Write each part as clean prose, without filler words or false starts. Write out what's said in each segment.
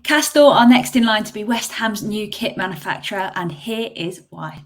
Castor are next in line to be West Ham's new kit manufacturer, and here is why.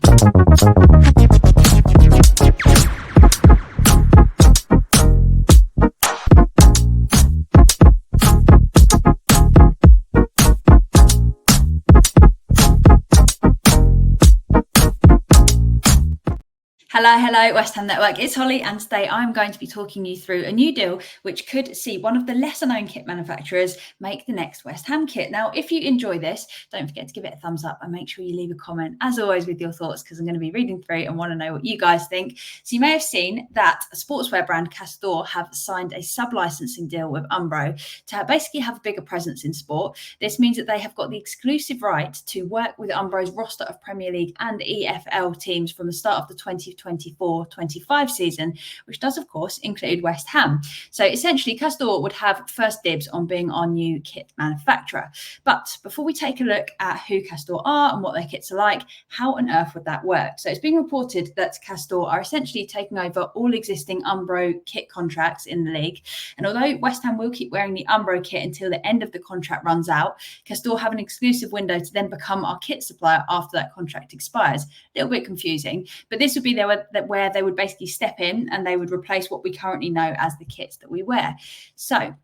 Hello, West Ham Network. It's Holly, and today I'm going to be talking you through a new deal which could see one of the lesser known kit manufacturers make the next West Ham kit. Now, if you enjoy this, don't forget to give it a thumbs up and make sure you leave a comment, as always, with your thoughts, because I'm going to be reading through and want to know what you guys think. So you may have seen that a sportswear brand, Castor, have signed a sub-licensing deal with Umbro to basically have a bigger presence in sport. This means that they have got the exclusive right to work with Umbro's roster of Premier League and EFL teams from the start of the 2024-25 season, which does, of course, include West Ham. So essentially, Castor would have first dibs on being our new kit manufacturer. But before we take a look at who Castor are and what their kits are like, how on earth would that work? So it's being reported that Castor are essentially taking over all existing Umbro kit contracts in the league. And although West Ham will keep wearing the Umbro kit until the end of the contract runs out, Castor have an exclusive window to then become our kit supplier after that contract expires. A little bit confusing, but this would be where they would basically step in and they would replace what we currently know as the kits that we wear. So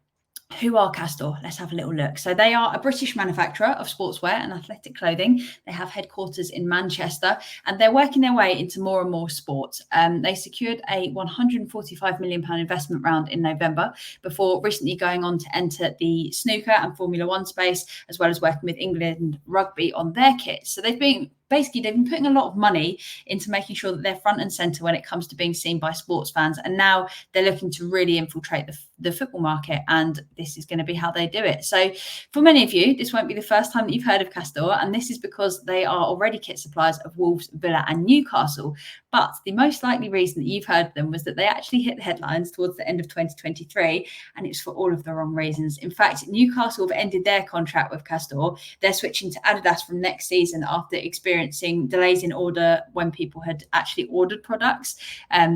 who are Castor? Let's have a little look. So they are a British manufacturer of sportswear and athletic clothing. They have headquarters in Manchester, and they're working their way into more and more sports. They secured a £145 million investment round in November before recently going on to enter the snooker and Formula One space, as well as working with England rugby on their kits. So they've been putting a lot of money into making sure that they're front and centre when it comes to being seen by sports fans. And now they're looking to really infiltrate the football market. And this is going to be how they do it. So for many of you, this won't be the first time that you've heard of Castor. And this is because they are already kit suppliers of Wolves, Villa and Newcastle. But the most likely reason that you've heard of them was that they actually hit the headlines towards the end of 2023. And it's for all of the wrong reasons. In fact, Newcastle have ended their contract with Castor. They're switching to Adidas from next season after experiencing delays in order when people had actually ordered products.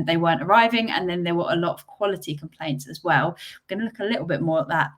They weren't arriving, and then there were a lot of quality complaints as well. We're going to look a little bit more at that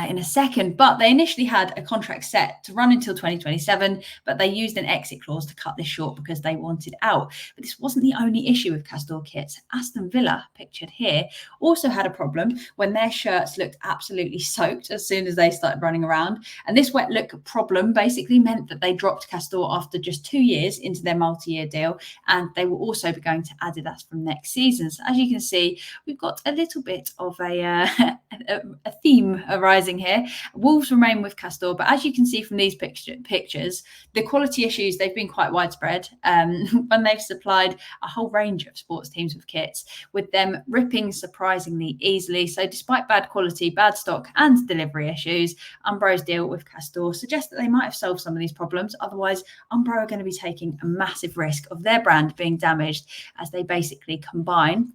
in a second, but they initially had a contract set to run until 2027, but they used an exit clause to cut this short because they wanted out. But this wasn't the only issue with Castor kits. Aston Villa, pictured here, also had a problem when their shirts looked absolutely soaked as soon as they started running around. And this wet look problem basically meant that they dropped Castor after just 2 years into their multi-year deal, and they will also be going to Adidas from next season. So as you can see, we've got a little bit of a theme arising here. Wolves remain with Castor, but as you can see from these pictures, the quality issues, they've been quite widespread when they've supplied a whole range of sports teams with kits, with them ripping surprisingly easily. So despite bad quality, bad stock and delivery issues, Umbro's deal with Castor suggests that they might have solved some of these problems. Otherwise, Umbro are going to be taking a massive risk of their brand being damaged as they basically combine.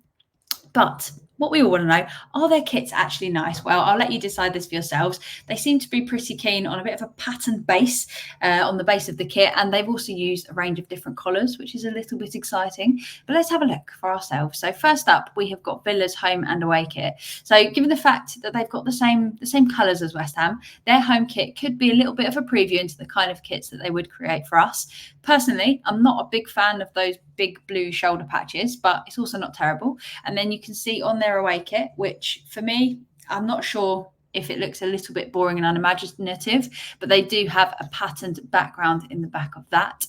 But what we all want to know, are their kits actually nice? Well, I'll let you decide this for yourselves. They seem to be pretty keen on a bit of a patterned base on the base of the kit, and they've also used a range of different colours, which is a little bit exciting. But let's have a look for ourselves. So first up, we have got Villa's home and away kit. So given the fact that they've got the same colours as West Ham, their home kit could be a little bit of a preview into the kind of kits that they would create for us. Personally, I'm not a big fan of those big blue shoulder patches, but it's also not terrible. And then you can see on their away kit, which for me, I'm not sure if it looks a little bit boring and unimaginative, but they do have a patterned background in the back of that,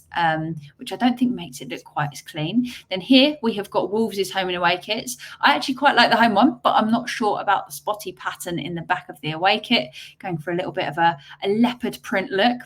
which I don't think makes it look quite as clean. Then here we have got Wolves' home and away kits. I actually quite like the home one, but I'm not sure about the spotty pattern in the back of the away kit, going for a little bit of a leopard print look.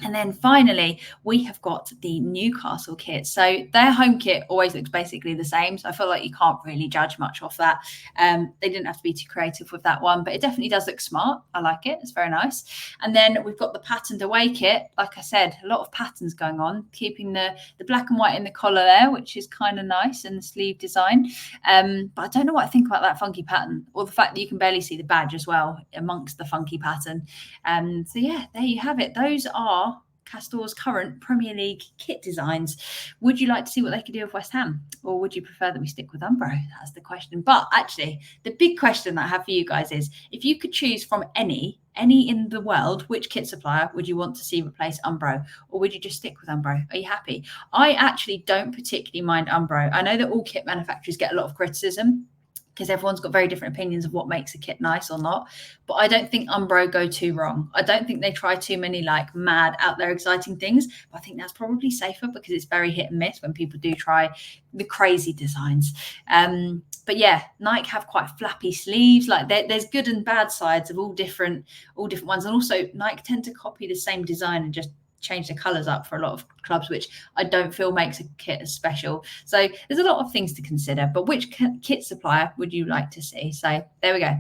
And then finally, we have got the Newcastle kit. So their home kit always looks basically the same. So I feel like you can't really judge much off that. They didn't have to be too creative with that one, but it definitely does look smart. I like it. It's very nice. And then we've got the patterned away kit. Like I said, a lot of patterns going on, keeping the black and white in the collar there, which is kind of nice, and the sleeve design. But I don't know what I think about that funky pattern, or the fact that you can barely see the badge as well amongst the funky pattern. So yeah, there you have it. Those are Castor's current Premier League kit designs. Would you like to see what they could do with West Ham, or would you prefer that we stick with Umbro? That's the question. But actually, the big question that I have for you guys is, if you could choose from any any in the world, which kit supplier would you want to see replace Umbro? Or would you just stick with Umbro? Are you happy? I actually don't particularly mind Umbro. I know that all kit manufacturers get a lot of criticism because everyone's got very different opinions of what makes a kit nice or not. But I don't think Umbro go too wrong. I don't think they try too many like mad, out there, exciting things. But I think that's probably safer because it's very hit and miss when people do try the crazy designs. But yeah, Nike have quite flappy sleeves. Like there's good and bad sides of all different ones. And also Nike tend to copy the same design and just change the colors up for a lot of clubs, which I don't feel makes a kit as special. So there's a lot of things to consider, but which kit supplier would you like to see? So there we go.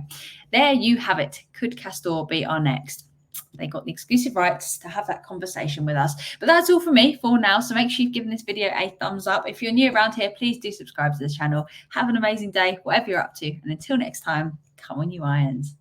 There you have it. Could Castor be our next? They got the exclusive rights to have that conversation with us. But that's all from me for now. So make sure you've given this video a thumbs up. If you're new around here, please do subscribe to the channel. Have an amazing day, whatever you're up to. And until next time, come on, you irons.